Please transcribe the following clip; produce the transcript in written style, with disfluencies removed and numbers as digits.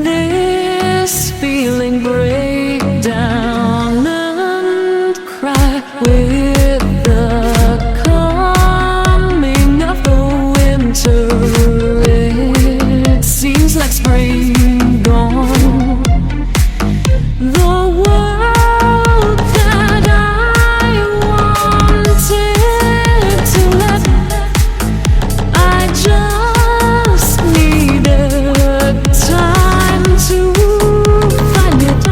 this feeling, break down and cry with the coming of the winter. It seems like spring gone. The world that I wanted to let, I just needed time to find it.